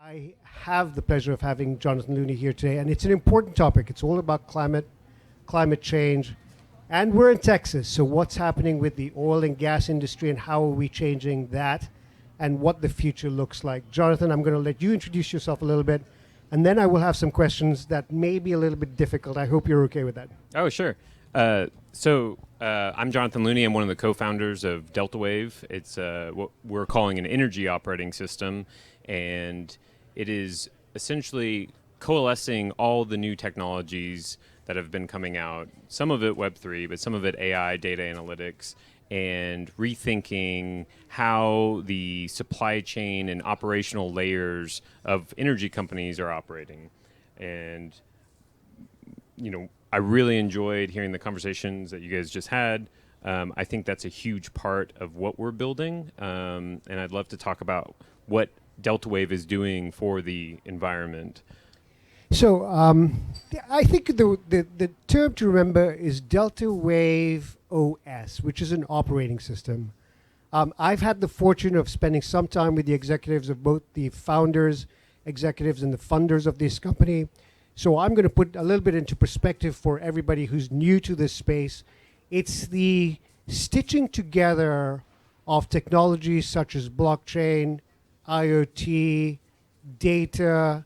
I have the pleasure of having Jonathan Looney here today, and it's an important topic. It's all about climate change, and we're in Texas, so what's happening with the oil and gas industry and how are we changing that and what the future looks like. Jonathan, I'm going to let you introduce yourself a little bit, and then I will have some questions that may be a little bit difficult. I hope you're okay with that. Oh, sure. I'm Jonathan Looney. I'm one of the co-founders of Deltawave. It's what we're calling an energy operating system, and it is essentially coalescing all the new technologies that have been coming out, some of it Web3, but some of it AI, data analytics, and rethinking how the supply chain and operational layers of energy companies are operating. And, I really enjoyed hearing the conversations that you guys just had. I think that's a huge part of what we're building. And I'd love to talk about what Deltawave is doing for the environment. So I think the term to remember is Deltawave OS, which is an operating system. I've had the fortune of spending some time with the executives of both the founders, executives, and the funders of this company. So I'm going to put a little bit into perspective for everybody who's new to this space. It's the stitching together of technologies such as blockchain, IoT, data,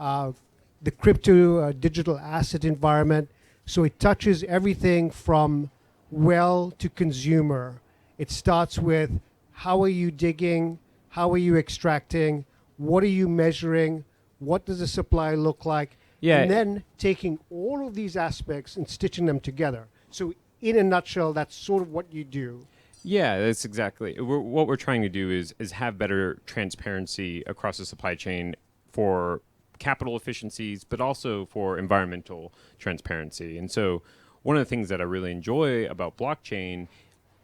the crypto digital asset environment. So it touches everything from well to consumer. It starts with how are you digging, how are you extracting, what are you measuring, what does the supply look like, and then taking all of these aspects and stitching them together. So in a nutshell, that's sort of what you do. Yeah, that's exactly. What we're trying to do is have better transparency across the supply chain for capital efficiencies, but also for environmental transparency. And so one of the things that I really enjoy about blockchain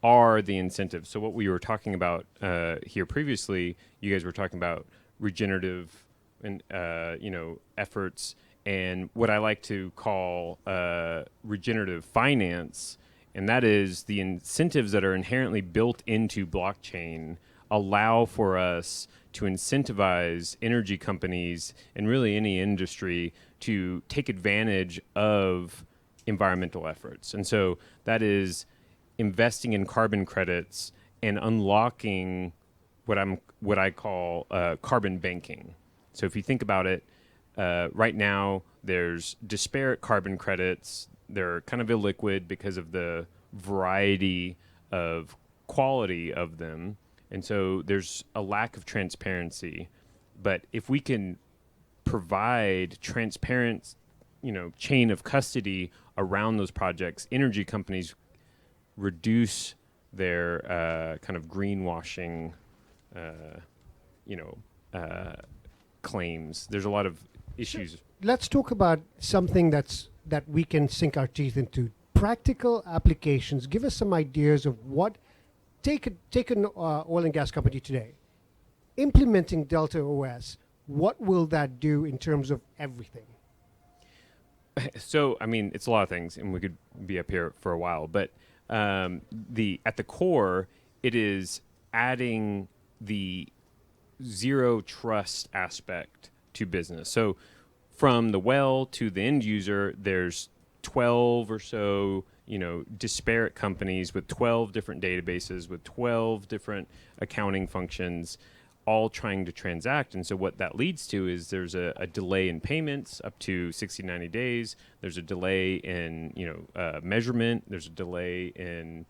are the incentives. So what we were talking about here previously, you guys were talking about regenerative and efforts, and what I like to call regenerative finance. And that is the incentives that are inherently built into blockchain allow for us to incentivize energy companies and really any industry to take advantage of environmental efforts. And so that is investing in carbon credits and unlocking what I call carbon banking. So if you think about it, right now there's disparate carbon credits. They're kind of illiquid because of the variety of quality of them. And so there's a lack of transparency. But if we can provide transparent, chain of custody around those projects, energy companies reduce their kind of greenwashing, claims. There's a lot of issues. Let's talk about something that we can sink our teeth into. Practical applications. Give us some ideas of what. Take an oil and gas company today. Implementing Delta OS, what will that do in terms of everything? So, it's a lot of things, and we could be up here for a while. But at the core, it is adding the zero trust aspect to business. So, from the well to the end user, there's 12 or so disparate companies with 12 different databases, with 12 different accounting functions, all trying to transact. And so what that leads to is there's a delay in payments up to 60, 90 days. There's a delay in, measurement. There's a delay in,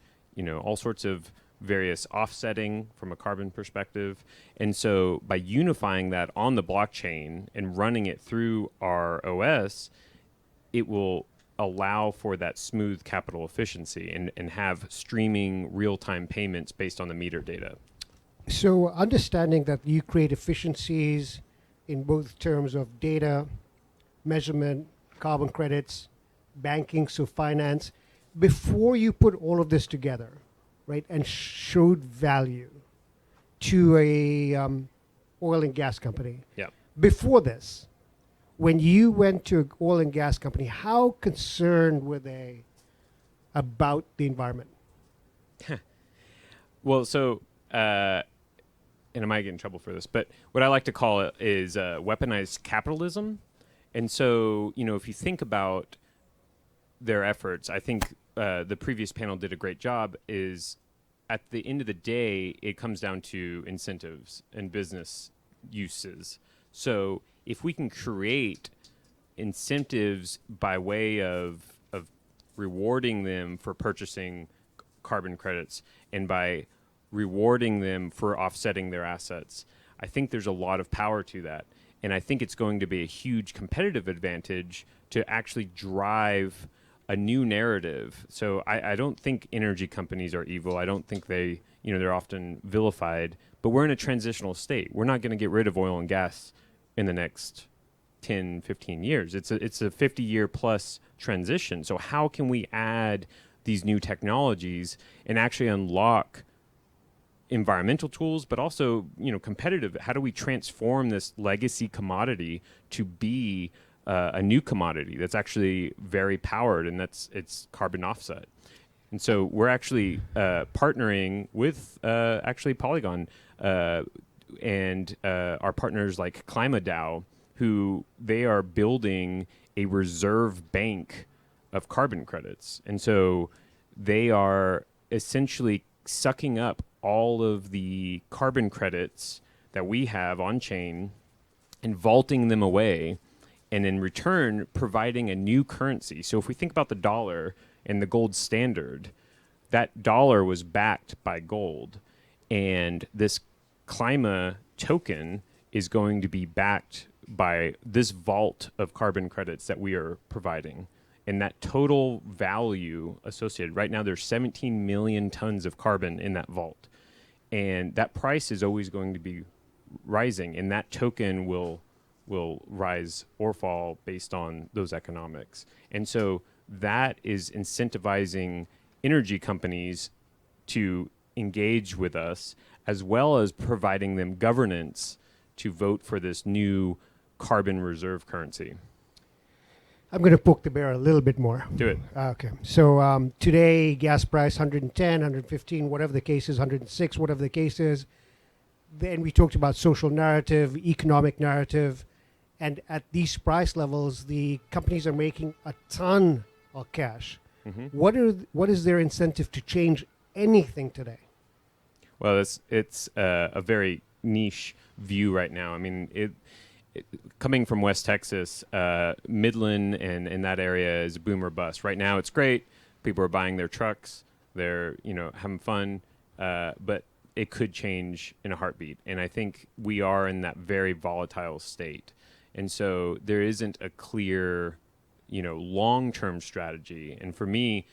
all sorts of various offsetting from a carbon perspective. And so by unifying that on the blockchain and running it through our OS, it will allow for that smooth capital efficiency and have streaming real-time payments based on the meter data. So understanding that you create efficiencies in both terms of data, measurement, carbon credits, banking, so finance, before you put all of this together, right, and showed value to a oil and gas company. Yeah. Before this, when you went to an oil and gas company, how concerned were they about the environment? Well, so and I might get in trouble for this, but what I like to call it is weaponized capitalism. And so, if you think about their efforts, I think the previous panel did a great job, is at the end of the day, it comes down to incentives and business uses. So if we can create incentives by way of rewarding them for purchasing carbon credits and by rewarding them for offsetting their assets, I think there's a lot of power to that. And I think it's going to be a huge competitive advantage to actually drive a new narrative. So I don't think energy companies are evil. I don't think they're often vilified, but we're in a transitional state. We're not going to get rid of oil and gas in the next 10, 15 years. It's a 50-year plus transition. So how can we add these new technologies and actually unlock environmental tools, but also, competitive? How do we transform this legacy commodity to be a new commodity that's actually very powered, and it's carbon offset? And so we're actually partnering with actually Polygon and our partners like ClimaDAO, who they are building a reserve bank of carbon credits. And so they are essentially sucking up all of the carbon credits that we have on chain and vaulting them away, and in return providing a new currency. So if we think about the dollar and the gold standard, that dollar was backed by gold, and this Clima token is going to be backed by this vault of carbon credits that we are providing. And that total value associated, right now there's 17 million tons of carbon in that vault. And that price is always going to be rising, and that token will rise or fall based on those economics. And so that is incentivizing energy companies to engage with us, as well as providing them governance to vote for this new carbon reserve currency. I'm going to poke the bear a little bit more. Do it. Okay. So today, gas price 110, 115, whatever the case is, 106, whatever the case is. Then we talked about social narrative, economic narrative. And at these price levels, the companies are making a ton of cash. Mm-hmm. What is their incentive to change anything today? Well, it's a very niche view right now. I mean, coming from West Texas, Midland and in that area is boom or bust. Right now, it's great. People are buying their trucks. They're having fun, but it could change in a heartbeat. And I think we are in that very volatile state. And so there isn't a clear, long-term strategy. And for me,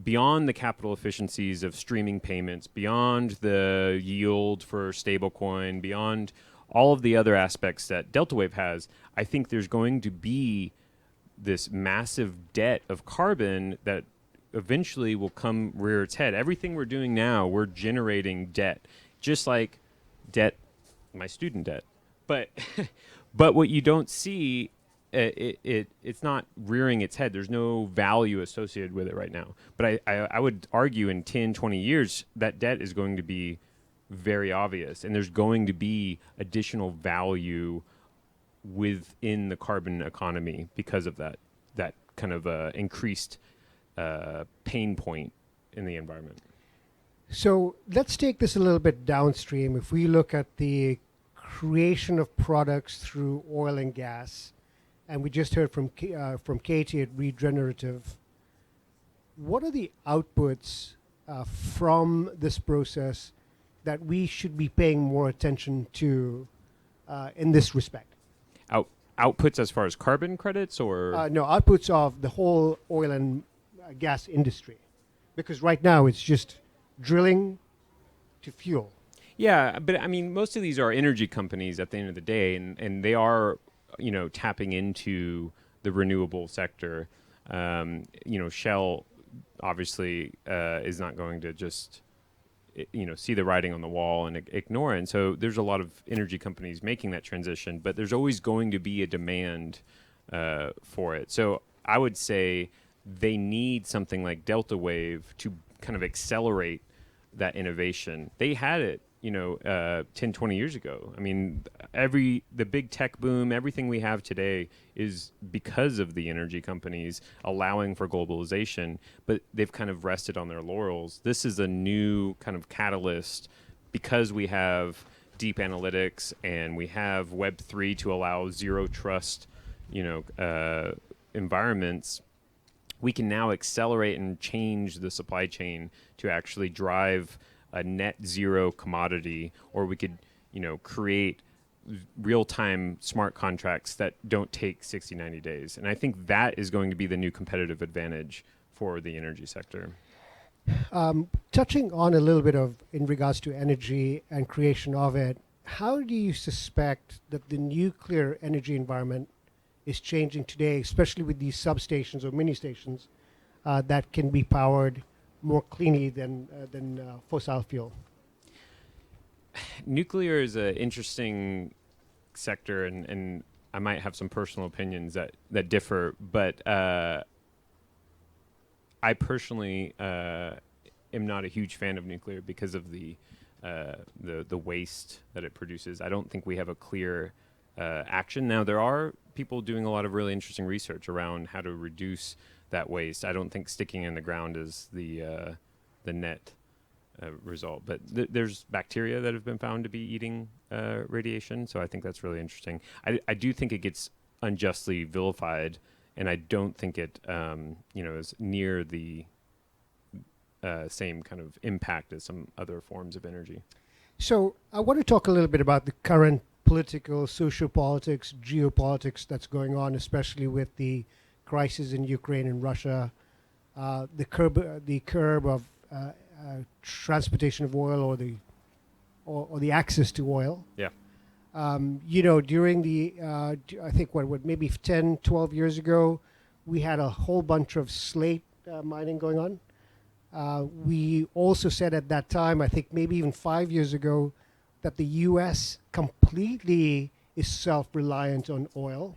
beyond the capital efficiencies of streaming payments, beyond the yield for stablecoin, beyond all of the other aspects that Deltawave has, I think there's going to be this massive debt of carbon that eventually will come rear its head. Everything we're doing now, we're generating debt, just like my student debt. But but what you don't see, it's not rearing its head. There's no value associated with it right now. But I would argue in 10, 20 years, that debt is going to be very obvious, and there's going to be additional value within the carbon economy because of that kind of increased pain point in the environment. So let's take this a little bit downstream. If we look at the creation of products through oil and gas, and we just heard from Katie at Regenerative, what are the outputs from this process that we should be paying more attention to in this respect? Outputs as far as carbon credits, or no, outputs of the whole oil and gas industry, because right now it's just drilling to fuel. Yeah, but I mean, most of these are energy companies at the end of the day, and they are, tapping into the renewable sector. Shell obviously is not going to just, see the writing on the wall and ignore it. And so there's a lot of energy companies making that transition, but there's always going to be a demand for it. So I would say they need something like Deltawave to kind of accelerate that innovation. They had it 10, 20 years ago. I mean, the big tech boom, everything we have today is because of the energy companies allowing for globalization, but they've kind of rested on their laurels. This is a new kind of catalyst because we have deep analytics and we have Web3 to allow zero trust, environments. We can now accelerate and change the supply chain to actually drive a net zero commodity, or we could, create real-time smart contracts that don't take 60, 90 days. And I think that is going to be the new competitive advantage for the energy sector. Touching on a little bit of in regards to energy and creation of it, how do you suspect that the nuclear energy environment is changing today, especially with these substations or mini stations that can be powered more cleanly than fossil fuel? Nuclear is an interesting sector, and I might have some personal opinions that differ, but I personally am not a huge fan of nuclear because of the waste that it produces. I don't think we have a clear action. Now, there are people doing a lot of really interesting research around how to reduce that waste. I don't think sticking in the ground is the net result, but there's bacteria that have been found to be eating radiation, so I think that's really interesting. I do think it gets unjustly vilified, and I don't think it is near the same kind of impact as some other forms of energy. So I want to talk a little bit about the current political, sociopolitics, geopolitics that's going on, especially with the crisis in Ukraine and Russia, the curb of transportation of oil or the access to oil. Yeah. During the, I think maybe 10, 12 years ago, we had a whole bunch of slate mining going on. We also said at that time, I think maybe even 5 years ago, that the U.S. completely is self-reliant on oil,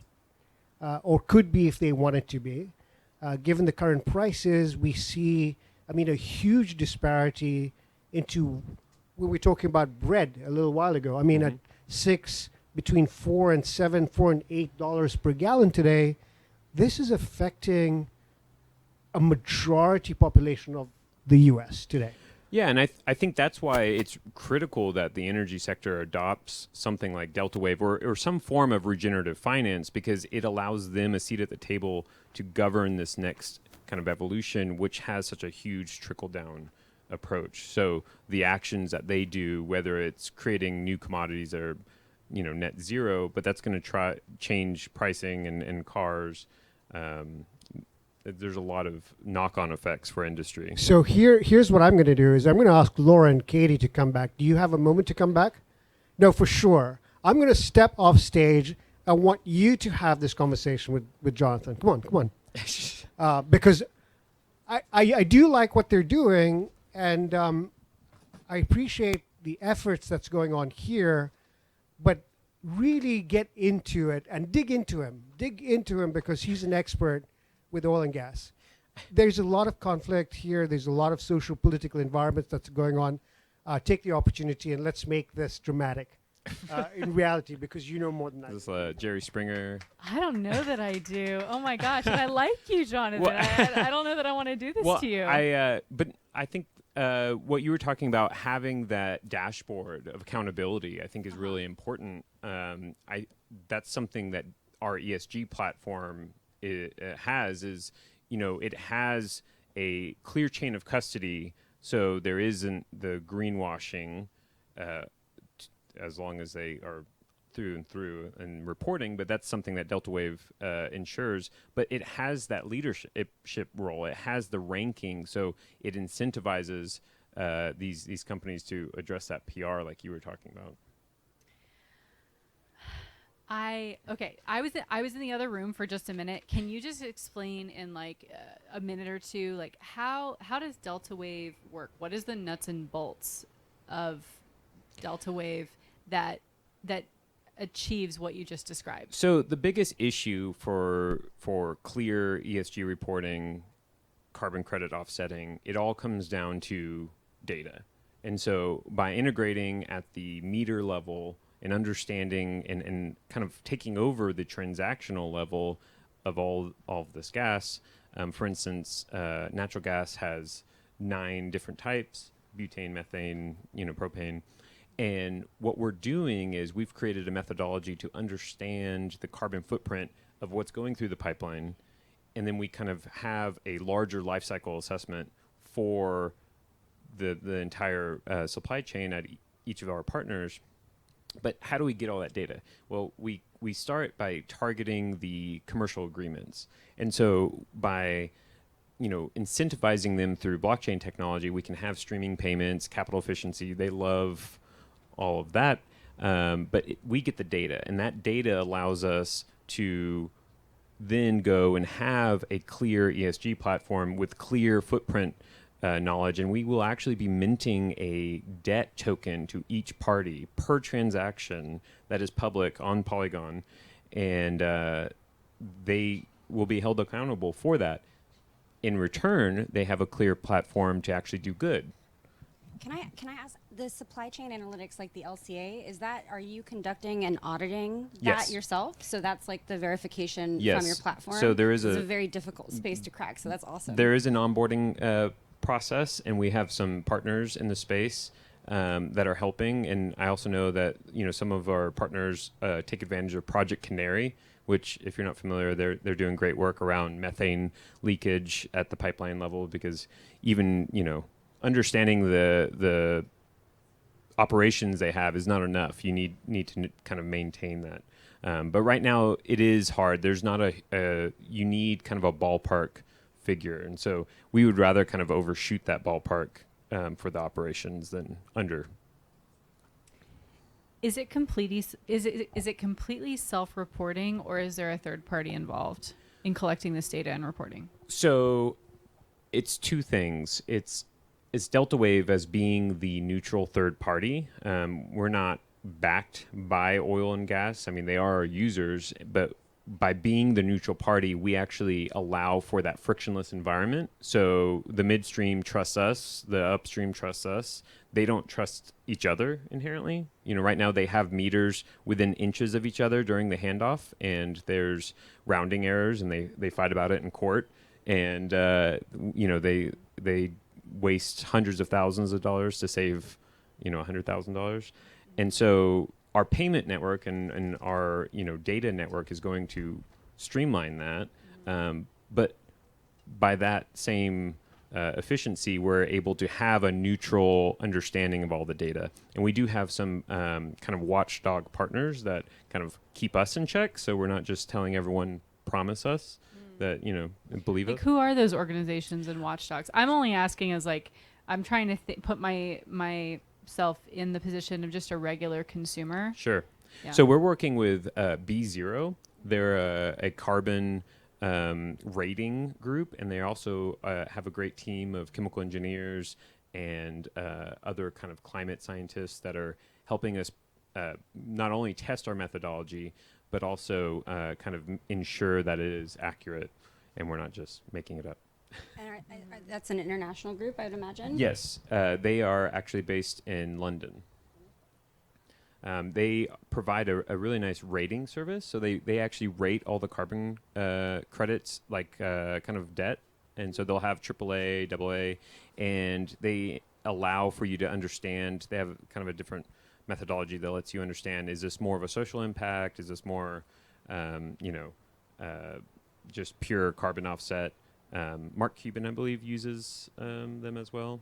or could be if they wanted to be. Given the current prices, we see, a huge disparity into, we were talking about bread a little while ago. At between $4 and $8 per gallon today, this is affecting a majority population of the U.S. today. Yeah, and I think that's why it's critical that the energy sector adopts something like Deltawave or some form of regenerative finance, because it allows them a seat at the table to govern this next kind of evolution, which has such a huge trickle-down approach. So the actions that they do, whether it's creating new commodities that are net zero, but that's going to change pricing and cars. There's a lot of knock-on effects for industry. So here's what I'm going to do is I'm going to ask Laura and Katie to come back. Do you have a moment to come back? No, for sure. I'm going to step off stage. I want you to have this conversation with Jonathan. Come on. Because I do like what they're doing, and I appreciate the efforts that's going on here, but really get into it and dig into him because he's an expert with oil and gas. There's a lot of conflict here. There's a lot of social political environments that's going on. Take the opportunity and let's make this dramatic in reality, because you know more than I do. Is this Jerry Springer? I don't know that I do. Oh my gosh, and I like you, Jonathan. Well, I don't know that I want to do this to you. But I think what you were talking about, having that dashboard of accountability, I think is really important. That's something that our ESG platform it has a clear chain of custody, so there isn't the greenwashing as long as they are through and through and reporting, but that's something that Deltawave ensures. But it has that leadership role. It has the ranking, so it incentivizes these companies to address that PR like you were talking about. I was in the other room for just a minute. Can you just explain in like a minute or two, like how does Deltawave work? What is the nuts and bolts of Deltawave that achieves what you just described? So the biggest issue for clear ESG reporting, carbon credit offsetting, it all comes down to data. And so by integrating at the meter level and understanding and kind of taking over the transactional level of all of this gas, for instance, natural gas has 9 different types: butane, methane, propane. And what we're doing is we've created a methodology to understand the carbon footprint of what's going through the pipeline. And then we kind of have a larger life cycle assessment for the entire supply chain at each of our partners. But how do we get all that data? Well, we start by targeting the commercial agreements. And so by incentivizing them through blockchain technology, we can have streaming payments, capital efficiency. They love all of that. But we get the data, and that data allows us to then go and have a clear ESG platform with clear footprint knowledge, and we will actually be minting a debt token to each party per transaction that is public on Polygon, and they will be held accountable for that. In return, they have a clear platform to actually do good. Can I ask, the supply chain analytics, like the LCA, are you conducting and auditing Yes. that yourself? So that's like the verification Yes. from your platform? So there is it's a very difficult space to crack, so that's awesome. There is an onboarding process, and we have some partners in the space that are helping. And I also know that some of our partners take advantage of Project Canary, which, if you're not familiar, they're doing great work around methane leakage at the pipeline level, because even understanding the operations they have is not enough. You need to kind of maintain that. But right now it is hard. There's not you need kind of a ballpark figure. And so we would rather kind of overshoot that ballpark for the operations than under. Is it completely self-reporting, or is there a third party involved in collecting this data and reporting? So it's two things. It's Deltawave as being the neutral third party. We're not backed by oil and gas. I mean, they are our users, but by being the neutral party, we actually allow for that frictionless environment. So the midstream trusts us, the upstream trusts us. They don't trust each other inherently. Right now they have meters within inches of each other during the handoff, and there's rounding errors, and they fight about it in court. And they waste hundreds of thousands of dollars to save $100,000. And so our payment network and our data network is going to streamline that. But by that same efficiency, we're able to have a neutral understanding of all the data. And we do have some kind of watchdog partners that kind of keep us in check, so we're not just telling everyone, promise us that believe it. Who are those organizations and watchdogs? I'm only asking as I'm trying to put myself in the position of just a regular consumer. Sure. Yeah. So we're working with BZL. They're a carbon rating group, and they also have a great team of chemical engineers and other kind of climate scientists that are helping us not only test our methodology, but also kind of ensure that it is accurate and we're not just making it up. And that's an international group, I would imagine? Yes, they are actually based in London. They provide a really nice rating service. So they actually rate all the carbon credits like kind of debt. And so they'll have AAA, AA, and they allow for you to understand. They have kind of a different methodology that lets you understand, is this more of a social impact? Is this more, just pure carbon offset? Mark Cuban, I believe, uses them as well.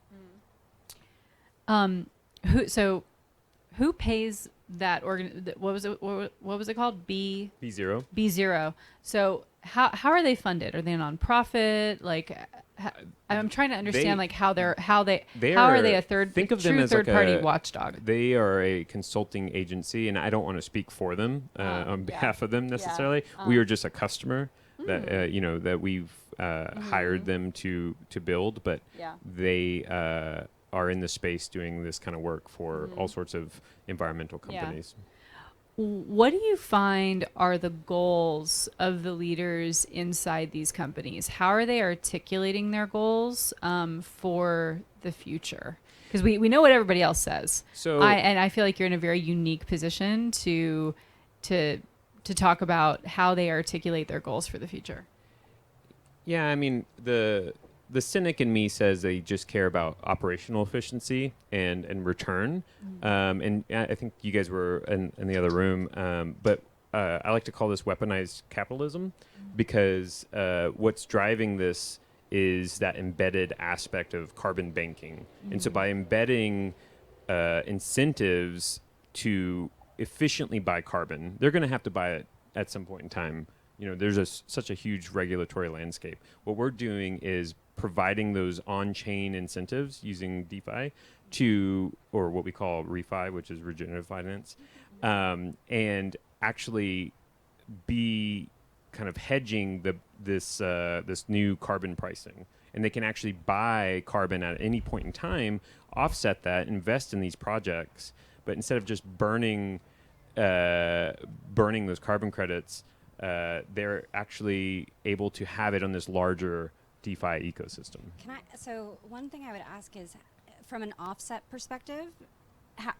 Who pays that what was it called? BZL. BZL. So how are they funded? Are they a nonprofit? I'm trying to understand how are they a third party watchdog? They are a consulting agency, and I don't want to speak for them on behalf of them necessarily. We are just a customer that that we've hired them to build, but they are in the space doing this kind of work for all sorts of environmental companies. What do you find are the goals of the leaders inside these companies? How are they articulating their goals for the future? Because we know what everybody else says. So I feel like you're in a very unique position to talk about how they articulate their goals for the future. yeah, I mean, the cynic in me says they just care about operational efficiency and return. And I think you guys were in the other room, but I like to call this weaponized capitalism because what's driving this is that embedded aspect of carbon banking. And so by embedding incentives to efficiently buy carbon, they're going to have to buy it at some point in time. You know, there's such a huge regulatory landscape. What we're doing is providing those on-chain incentives using DeFi or what we call refi, which is regenerative finance, and actually be kind of hedging this new carbon pricing. And they can actually buy carbon at any point in time, offset that, invest in these projects, but instead of just burning those carbon credits, they're actually able to have it on this larger DeFi ecosystem. So one thing I would ask is, from an offset perspective,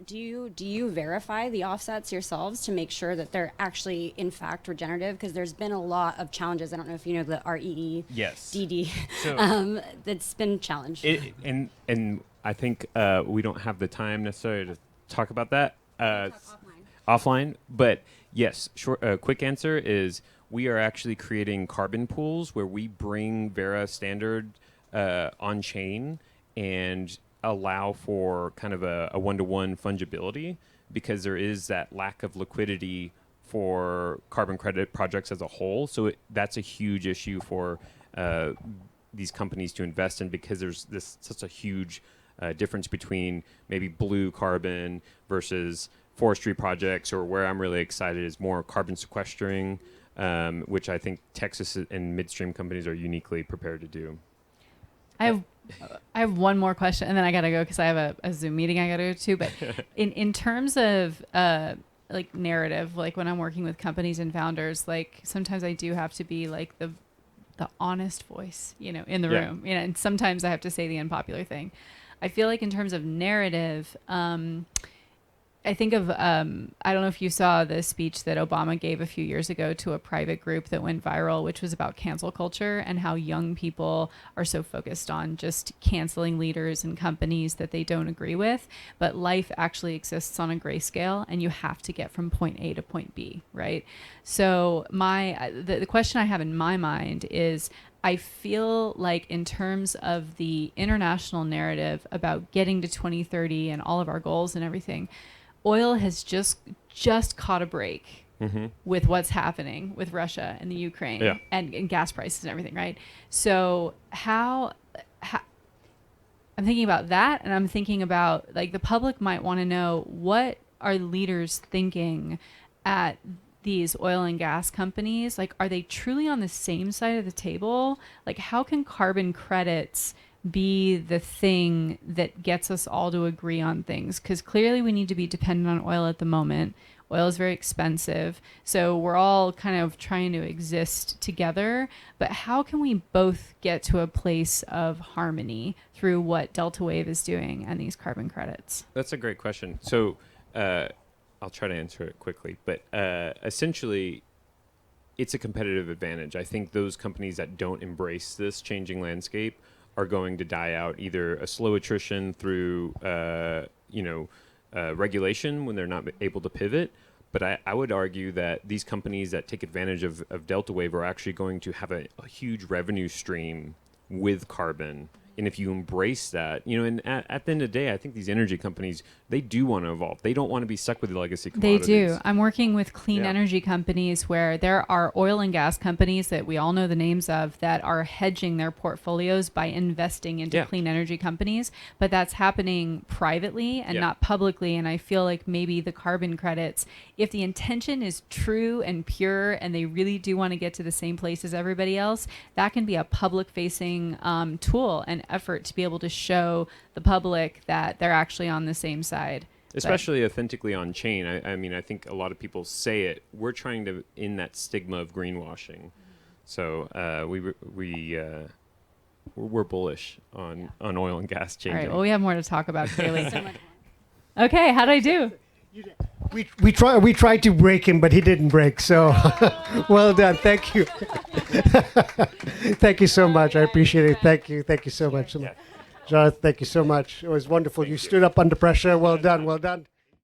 do you verify the offsets yourselves to make sure that they're actually in fact regenerative? Because there's been a lot of challenges. I don't know if you know the REE DD that's been challenged. And I think we don't have the time necessarily to talk about that offline. But yes, quick answer is we are actually creating carbon pools where we bring Vera standard on chain and allow for kind of a one-to-one fungibility, because there is that lack of liquidity for carbon credit projects as a whole. So that's a huge issue for these companies to invest in, because there's such a huge difference between maybe blue carbon versus forestry projects, or where I'm really excited is more carbon sequestering, which I think Texas and midstream companies are uniquely prepared to do. I have one more question, and then I gotta go because I have a Zoom meeting I gotta go to. But in terms of like narrative, like when I'm working with companies and founders, like sometimes I do have to be like the honest voice, you know, in the room, you know, and sometimes I have to say the unpopular thing. I feel like in terms of narrative, I think of, I don't know if you saw the speech that Obama gave a few years ago to a private group that went viral, which was about cancel culture and how young people are so focused on just canceling leaders and companies that they don't agree with. But life actually exists on a grayscale, and you have to get from point A to point B, right? So the question I have in my mind is, I feel like in terms of the international narrative about getting to 2030 and all of our goals and everything, oil has just caught a break with what's happening with Russia and the Ukraine and gas prices and everything, right? So how I'm thinking about that, and I'm thinking about, like, the public might want to know, what are leaders thinking at these oil and gas companies? Like, are they truly on the same side of the table? Like, how can carbon credits be the thing that gets us all to agree on things? Because clearly we need to be dependent on oil at the moment. Oil is very expensive. So we're all kind of trying to exist together. But how can we both get to a place of harmony through what Deltawave is doing and these carbon credits? That's a great question. So I'll try to answer it quickly. But essentially, it's a competitive advantage. I think those companies that don't embrace this changing landscape are going to die out, either a slow attrition through regulation when they're not able to pivot. But I would argue that these companies that take advantage of Deltawave are actually going to have a huge revenue stream with carbon. And if you embrace that, you know, and at the end of the day, I think these energy companies, they do want to evolve. They don't want to be stuck with the legacy commodities. They do. I'm working with clean energy companies where there are oil and gas companies that we all know the names of that are hedging their portfolios by investing into clean energy companies. But that's happening privately and not publicly. And I feel like maybe the carbon credits, if the intention is true and pure and they really do want to get to the same place as everybody else, that can be a public-facing tool and effort to be able to show the public that they're actually on the same side. Especially authentically on chain. I mean, I think a lot of people say it. We're trying to end that stigma of greenwashing. So we're bullish on oil and gas All changing. right. Well, we have more to talk about clearly. So much Okay. How'd I do? We tried to break him, but he didn't break. So, well done. Thank you. Thank you so much. I appreciate it. Thank you. Thank you so much. Jonathan, thank you so much. It was wonderful. You stood up under pressure. Well done. Well done.